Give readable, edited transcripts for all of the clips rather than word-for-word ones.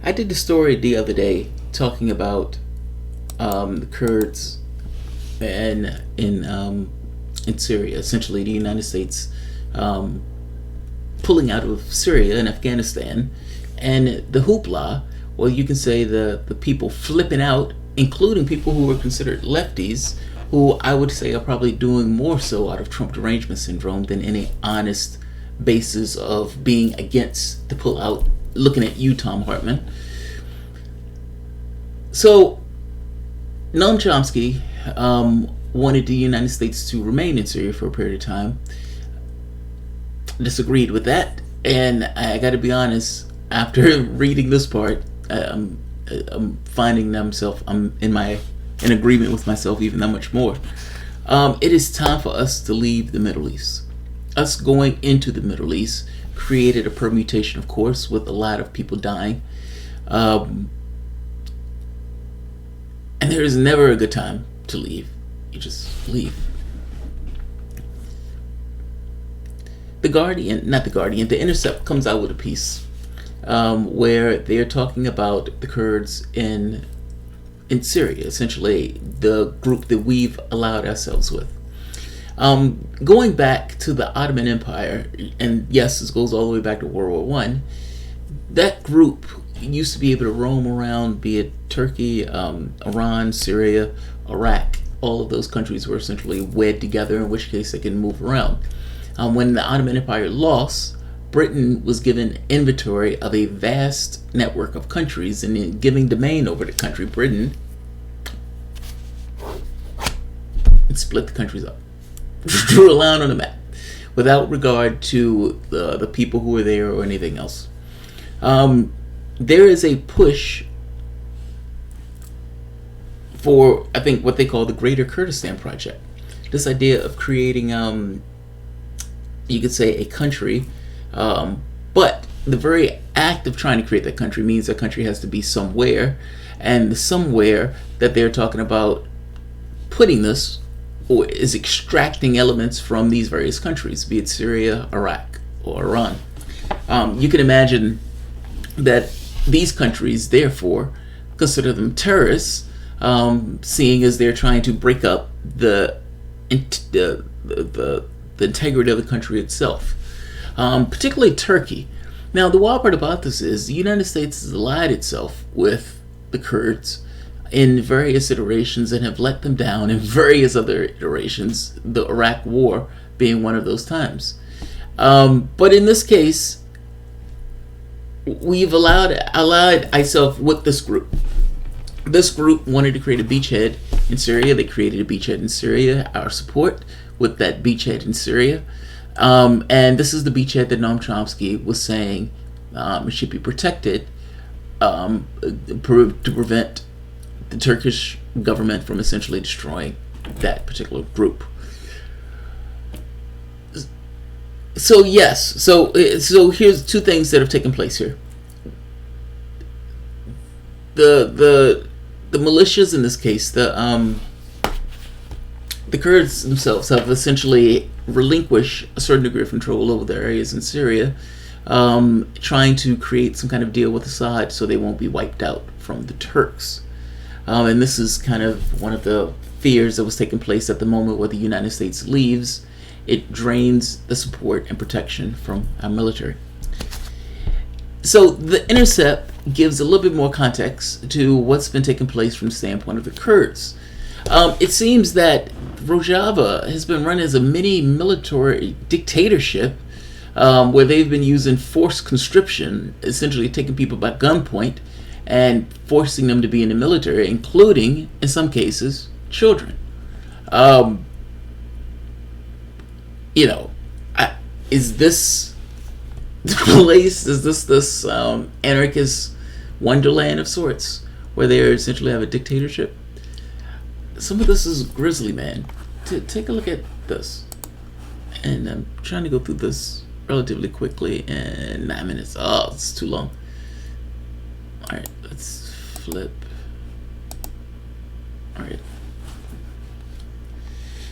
I did a story the other day talking about the Kurds and in Syria, essentially the United States um, pulling out of Syria and Afghanistan, and the hoopla. Well, you can say the people flipping out, including people who were considered lefties, who I would say are probably doing more so out of Trump derangement syndrome than any honest basis of being against the pullout. Looking at you, Tom Hartman. So, Noam Chomsky wanted the United States to remain in Syria for a period of time. Disagreed with that, and I got to be honest. After reading this part, I'm finding myself I'm in agreement with myself even that much more. It is time for us to leave the Middle East. Us going into the Middle East created a permutation, of course, with a lot of people dying. And there is never a good time to leave. You just leave. The Intercept comes out with a piece where they're talking about the Kurds in Syria, essentially the group that we've allowed ourselves with. Going back to the Ottoman Empire, and yes, this goes all the way back to World War I, that group used to be able to roam around, be it Turkey, Iran, Syria, Iraq. All of those countries were essentially wed together, in which case they can move around. When the Ottoman Empire lost, Britain was given inventory of a vast network of countries, and in giving domain over the country, Britain split the countries up, drew a line on the map, without regard to the people who were there or anything else. There is a push for, I think, what they call the Greater Kurdistan Project. This idea of creating, you could say, a country, but the very act of trying to create that country means that country has to be somewhere, and the somewhere that they're talking about putting this or is extracting elements from these various countries, be it Syria, Iraq, or Iran. You can imagine that these countries, therefore, consider them terrorists, seeing as they're trying to break up the integrity of the country itself, particularly Turkey. Now, the wild part about this is the United States has allied itself with the Kurds in various iterations and have let them down in various other iterations, the Iraq War being one of those times. But in this case, we've allied ourselves with this group. This group wanted to create a beachhead in Syria. They created a beachhead in Syria. Our support with that beachhead in Syria. And this is the beachhead that Noam Chomsky was saying should be protected to prevent the Turkish government from essentially destroying that particular group. So yes, so here's two things that have taken place here. The militias in this case, the Kurds themselves have essentially relinquished a certain degree of control over their areas in Syria, trying to create some kind of deal with Assad so they won't be wiped out from the Turks. And this is kind of one of the fears that was taking place at the moment where the United States leaves. It drains the support and protection from our military. So the Intercept gives a little bit more context to what's been taking place from the standpoint of the Kurds. It seems that Rojava has been run as a mini military dictatorship where they've been using forced conscription, essentially taking people by gunpoint and forcing them to be in the military, including, in some cases, children. Is this the place? Is this anarchist wonderland of sorts where they essentially have a dictatorship? Some of this is Grizzly, man. Take a look at this. And I'm trying to go through this relatively quickly in 9 minutes. Oh, it's too long. Alright, let's flip. Alright.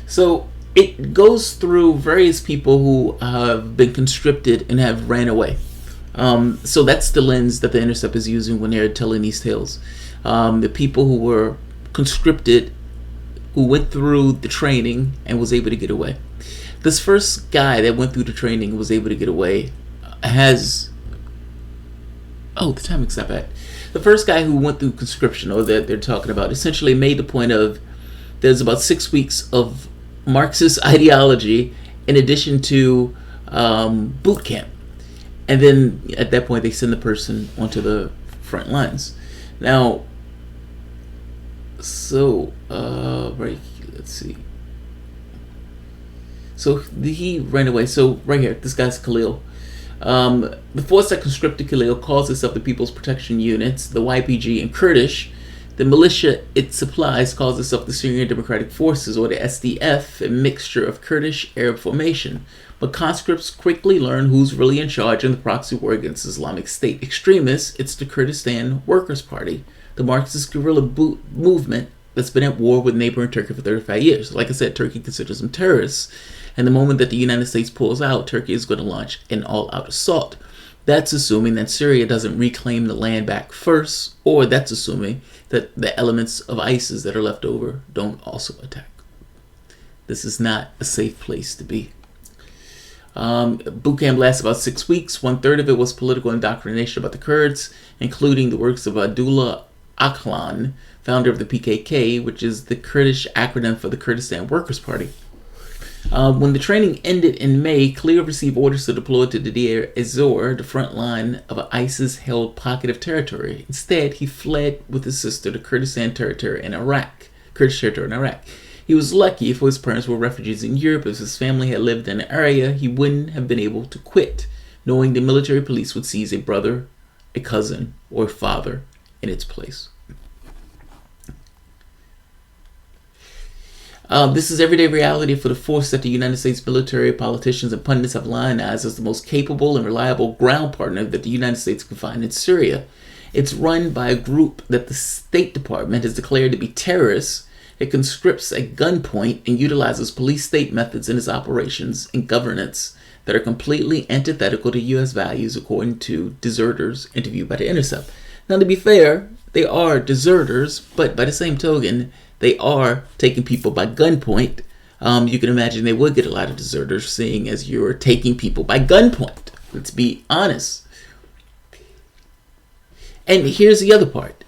So it goes through various people who have been conscripted and have ran away. So that's the lens that the Intercept is using when they're telling these tales. The people who were conscripted, who went through the training and was able to get away. This first guy that went through the training and was able to get away has... Oh, the timing's not bad. The first guy who went through conscription, or that they're talking about, essentially made the point of there's about 6 weeks of Marxist ideology in addition to boot camp. And then at that point, they send the person onto the front lines. Now, so, right, let's see. So he ran away. So right here, this guy's Khalil. The force that conscripted Khalil calls itself the People's Protection Units, the YPG, and Kurdish. The militia it supplies calls itself the Syrian Democratic Forces, or the SDF, a mixture of Kurdish Arab formation. But conscripts quickly learn who's really in charge in the proxy war against Islamic State extremists. It's the Kurdistan Workers' Party, the Marxist guerrilla movement that's been at war with neighboring Turkey for 35 years. Like I said, Turkey considers them terrorists. And the moment that the United States pulls out, Turkey is going to launch an all-out assault. That's assuming that Syria doesn't reclaim the land back first, or that's assuming that the elements of ISIS that are left over don't also attack. This is not a safe place to be. Boot camp lasts about 6 weeks. 1/3 of it was political indoctrination about the Kurds, including the works of Abdullah Öcalan, founder of the PKK, which is the Kurdish acronym for the Kurdistan Workers' Party. When the training ended in May, Khalil received orders to deploy to the Deir ez-Zor, the front line of an ISIS-held pocket of territory. Instead, he fled with his sister to Kurdish territory in Iraq. He was lucky if his parents were refugees in Europe. If his family had lived in the area, he wouldn't have been able to quit, knowing the military police would seize a brother, a cousin, or a father in its place. This is everyday reality for the force that the United States military, politicians, and pundits have lionized as the most capable and reliable ground partner that the United States can find in Syria. It's run by a group that the State Department has declared to be terrorists. It conscripts at gunpoint and utilizes police-state methods in its operations and governance that are completely antithetical to U.S. values, according to deserters interviewed by The Intercept. Now, to be fair, they are deserters, but by the same token, they are taking people by gunpoint. You can imagine they would get a lot of deserters, seeing as you're taking people by gunpoint. Let's be honest. And here's the other part.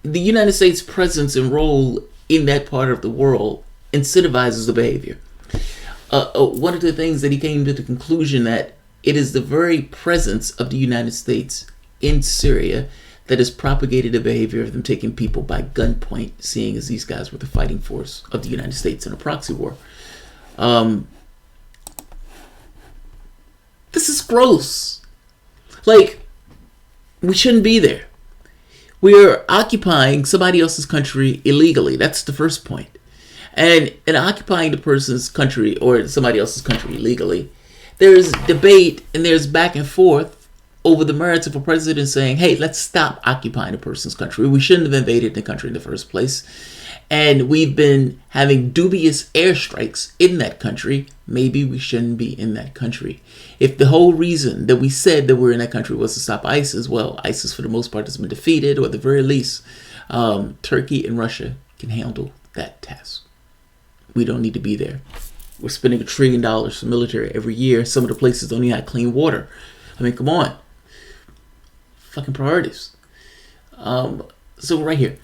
The United States presence and role in that part of the world incentivizes the behavior. One of the things that he came to the conclusion that it is the very presence of the United States in Syria that has propagated the behavior of them taking people by gunpoint, seeing as these guys were the fighting force of the United States in a proxy war. This is gross. Like, we shouldn't be there. We're occupying somebody else's country illegally. That's the first point. And in occupying the person's country or somebody else's country illegally, there's debate and there's back and forth over the merits of a president saying, hey, let's stop occupying a person's country. We shouldn't have invaded the country in the first place. And we've been having dubious airstrikes in that country. Maybe we shouldn't be in that country. If the whole reason that we said that we're in that country was to stop ISIS, well, ISIS for the most part has been defeated, or at the very least, Turkey and Russia can handle that task. We don't need to be there. We're spending $1 trillion for military every year. Some of the places don't even have clean water. I mean, come on. Fucking priorities. So right here.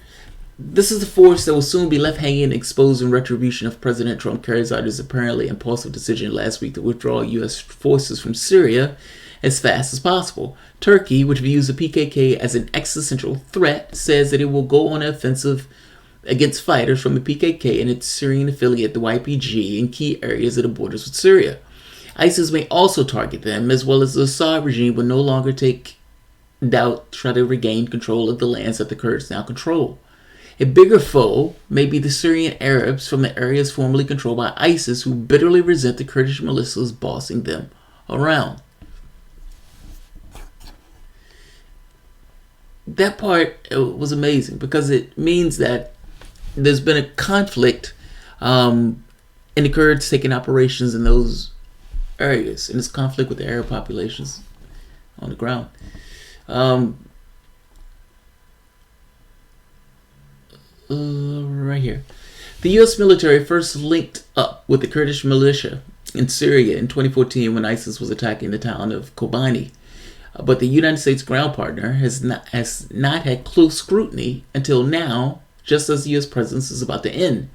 This is the force that will soon be left hanging, exposed in retribution if President Trump carries out his apparently impulsive decision last week to withdraw U.S. forces from Syria as fast as possible. Turkey, which views the PKK as an existential threat, says that it will go on an offensive against fighters from the PKK and its Syrian affiliate, the YPG, in key areas of the borders with Syria. ISIS may also target them, as well as the Assad regime will no longer try to regain control of the lands that the Kurds now control. A bigger foe may be the Syrian Arabs from the areas formerly controlled by ISIS, who bitterly resent the Kurdish militias bossing them around. That part was amazing because it means that there's been a conflict and the Kurds taking operations in those areas, and this conflict with the Arab populations. on the ground. Um, right here. The U.S. military first linked up with the Kurdish militia in Syria in 2014 when ISIS was attacking the town of Kobani. But the United States ground partner has not had close scrutiny until now, just as the U.S. presence is about to end.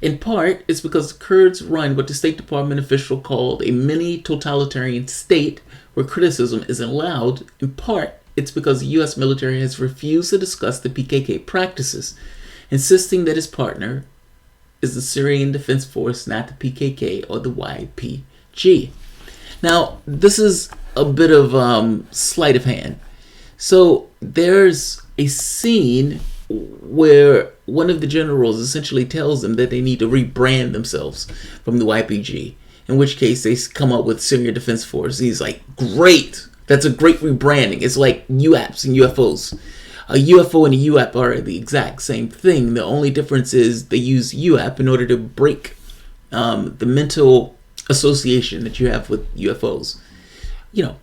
In part, it's because the Kurds run what the State Department official called a mini-totalitarian state where criticism isn't allowed. In part, it's because the U.S. military has refused to discuss the PKK practices, insisting that its partner is the Syrian Defense Force, not the PKK or the YPG. Now, this is a bit of sleight of hand. So there's a scene where one of the generals essentially tells them that they need to rebrand themselves from the YPG, in which case they come up with Syrian Defense Force. He's like, great, that's a great rebranding. It's like UAPs and UFOs. A UFO and a UAP are the exact same thing. The only difference is they use UAP in order to break the mental association that you have with UFOs. You know,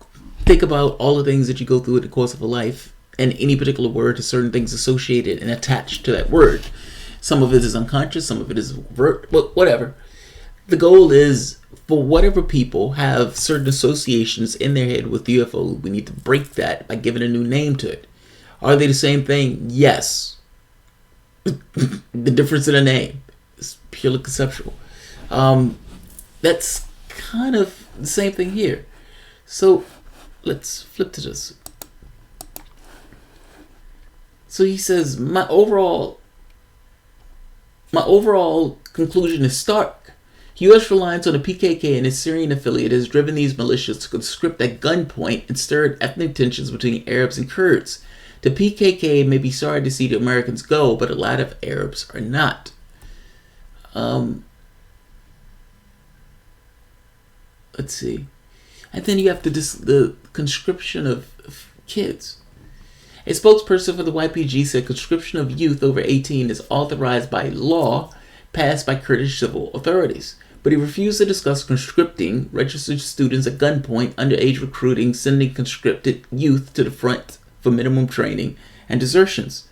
think about all the things that you go through in the course of a life, and any particular word has certain things associated and attached to that word. Some of it is unconscious, some of it is overt, but whatever. The goal is for whatever people have certain associations in their head with UFO, we need to break that by giving a new name to it. Are they the same thing? Yes. The difference in the name is purely conceptual. That's kind of the same thing here. So let's flip to this. So he says, my overall conclusion is stark. U.S. reliance on the PKK and its Syrian affiliate has driven these militias to conscript at gunpoint and stirred ethnic tensions between Arabs and Kurds. The PKK may be sorry to see the Americans go, but a lot of Arabs are not. Let's see. And then you have the conscription of kids. A spokesperson for the YPG said conscription of youth over 18 is authorized by law passed by Kurdish civil authorities. But he refused to discuss conscripting registered students at gunpoint, underage recruiting, sending conscripted youth to the front for minimum training, and desertions.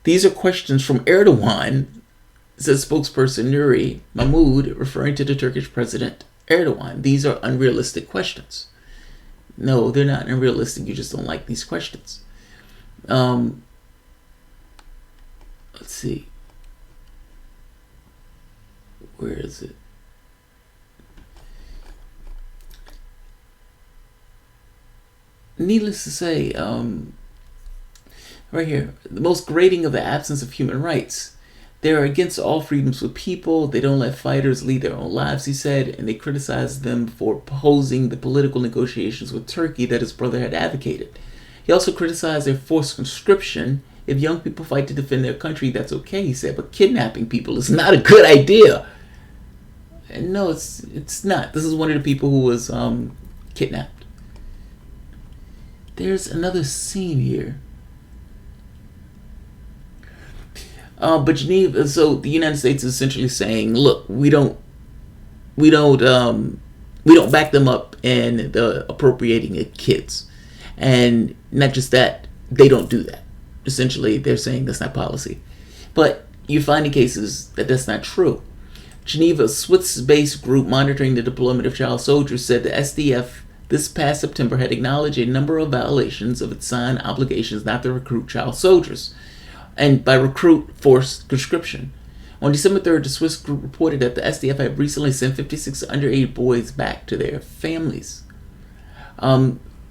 These are questions from Erdogan, says spokesperson Nuri Mahmoud, referring to the Turkish president Erdogan. These are unrealistic questions. No, they're not unrealistic. You just don't like these questions. Let's see. Where is it? Needless to say, right here, the most grating of the absence of human rights. They are against all freedoms of people. They don't let fighters lead their own lives, he said, and they criticize them for opposing the political negotiations with Turkey that his brother had advocated. He also criticized their forced conscription. If young people fight to defend their country, that's okay, he said, but kidnapping people is not a good idea. And no, it's not. This is one of the people who was kidnapped. There's another scene here. But Geneva, so the United States is essentially saying, look, we don't back them up in the appropriating of kids. And not just that, they don't do that. Essentially, they're saying that's not policy. But you find in cases that that's not true. Geneva, a Swiss-based group monitoring the deployment of child soldiers, said the SDF this past September had acknowledged a number of violations of its signed obligations not to recruit child soldiers, and by recruit, forced conscription. On December 3rd, the Swiss group reported that the SDF had recently sent 56 underage boys back to their families.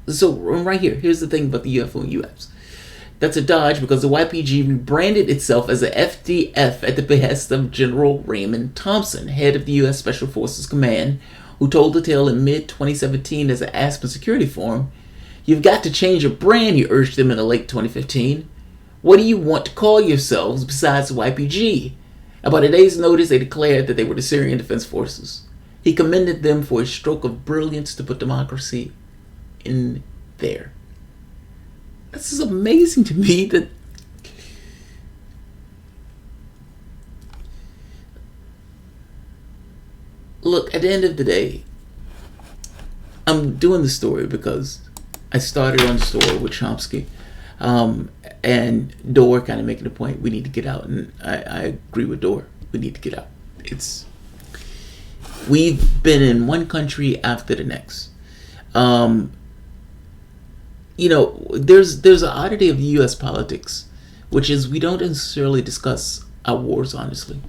So right here's the thing about the UFO and UFs. That's a dodge because the YPG rebranded itself as the FDF at the behest of General Raymond Thompson, head of the U.S. Special Forces Command, who told the tale in mid-2017 as an Aspen Security Forum. You've got to change your brand, he urged them in the late 2015. What do you want to call yourselves besides the YPG? About a day's notice, they declared that they were the Syrian Defense Forces. He commended them for a stroke of brilliance to put democracy in there. This is amazing to me that look, at the end of the day, I'm doing the story because I started on the story with Chomsky, and Dorr kind of making the point we need to get out, and I agree with Dorr. We need to get out. We've been in one country after the next. There's an oddity of U.S. politics, which is we don't necessarily discuss our wars honestly.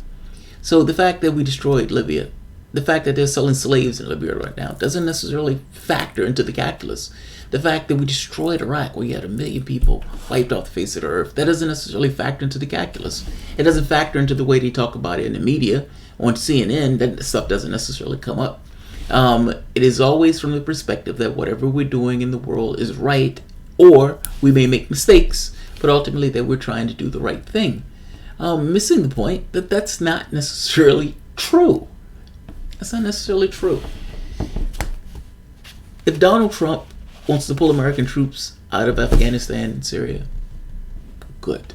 So the fact that we destroyed Libya, the fact that they're selling slaves in Libya right now, doesn't necessarily factor into the calculus. The fact that we destroyed Iraq, where you had 1 million people wiped off the face of the earth, that doesn't necessarily factor into the calculus. It doesn't factor into the way they talk about it in the media. On CNN, that stuff doesn't necessarily come up. It is always from the perspective that whatever we're doing in the world is right, or we may make mistakes, but ultimately that we're trying to do the right thing. Missing the point that that's not necessarily true. That's not necessarily true. If Donald Trump wants to pull American troops out of Afghanistan and Syria, good.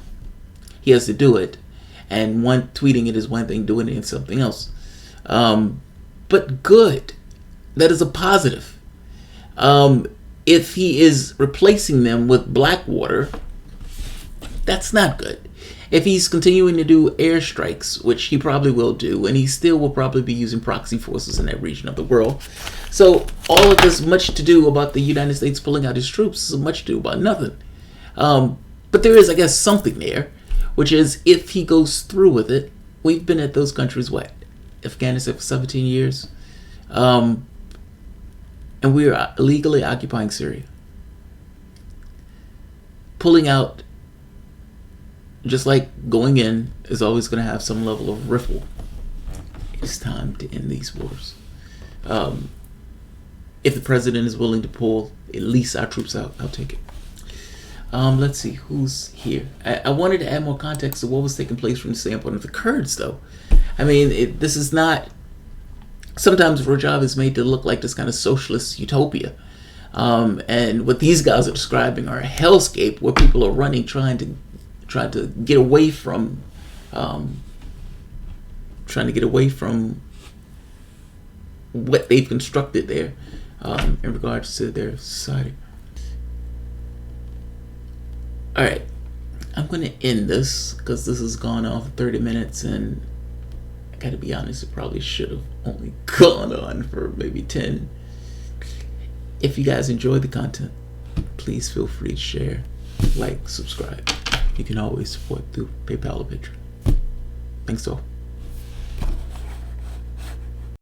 He has to do it. And tweeting it is one thing, doing it is something else. But good. That is a positive. If he is replacing them with Blackwater, that's not good. If he's continuing to do airstrikes, which he probably will do, and he still will probably be using proxy forces in that region of the world. So all of this much to do about the United States pulling out his troops is much to do about nothing. But there is, I guess, something there, which is if he goes through with it, we've been at those countries, Afghanistan for 17 years. And we are illegally occupying Syria. Pulling out, just like going in, is always going to have some level of ripple. It's time to end these wars. If the president is willing to pull at least our troops out, I'll take it. Let's see who's here. I wanted to add more context to what was taking place from the standpoint of the Kurds, though. I mean, this is not. Sometimes Rojava is made to look like this kind of socialist utopia, and what these guys are describing are a hellscape where people are running, trying to get away from, what they've constructed there, in regards to their society. All right, I'm going to end this because this has gone on for 30 minutes, and I got to be honest, it probably should have only gone on for maybe 10. If you guys enjoy the content, please feel free to share, like, subscribe. You can always support through PayPal or Patreon. Thanks all.